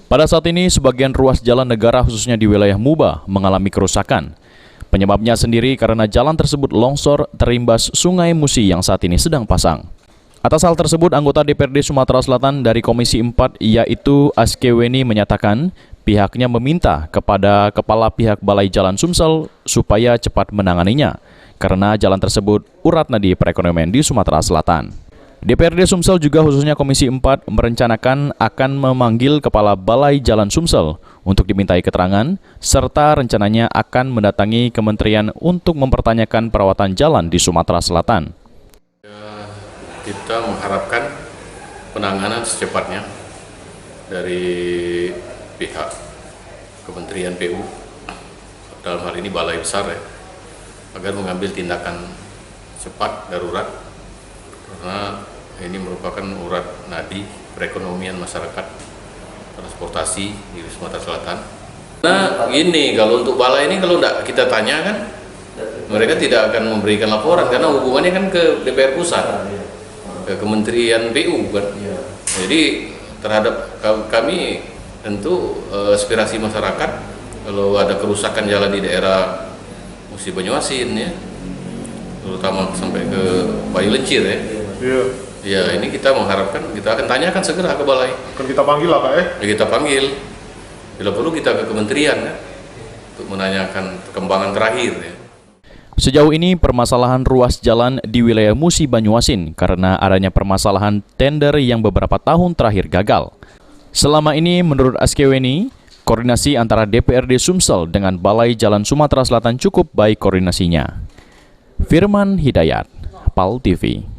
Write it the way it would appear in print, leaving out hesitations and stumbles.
Pada saat ini, sebagian ruas jalan negara khususnya di wilayah Muba mengalami kerusakan. Penyebabnya sendiri karena jalan tersebut longsor terimbas Sungai Musi yang saat ini sedang pasang. Atas hal tersebut, anggota DPRD Sumatera Selatan dari Komisi 4 yaitu Askeweni menyatakan pihaknya meminta kepada Kepala Pihak Balai Jalan Sumsel supaya cepat menanganinya karena jalan tersebut urat nadi perekonomian di Sumatera Selatan. DPRD Sumsel juga khususnya Komisi 4 merencanakan akan memanggil Kepala Balai Jalan Sumsel untuk dimintai keterangan, serta rencananya akan mendatangi kementerian untuk mempertanyakan perawatan jalan di Sumatera Selatan. Kita mengharapkan penanganan secepatnya dari pihak Kementerian PU, dalam hal ini Balai Besar ya, agar mengambil tindakan cepat darurat karena ini merupakan urat nadi perekonomian masyarakat transportasi di Sumatera Selatan. Nah gini, kalau untuk balai ini kalau tidak kita tanya kan, mereka tidak akan memberikan laporan karena hubungannya kan ke DPR Pusat, ke Kementerian PU kan. Jadi terhadap kami tentu aspirasi masyarakat kalau ada kerusakan jalan di daerah Musi Banyuasin ya, terutama sampai ke Bayu Lencir ya. Ya ini kita mengharapkan, kita akan tanyakan segera ke balai. Kan kita panggil lah Pak ya? Ya kita panggil, bila perlu kita ke kementerian ya, untuk menanyakan perkembangan terakhir ya. Sejauh ini permasalahan ruas jalan di wilayah Musi Banyuasin karena adanya permasalahan tender yang beberapa tahun terakhir gagal. Selama ini menurut Askeweni, koordinasi antara DPRD Sumsel dengan Balai Jalan Sumatera Selatan cukup baik koordinasinya. Firman Hidayat, PAL TV.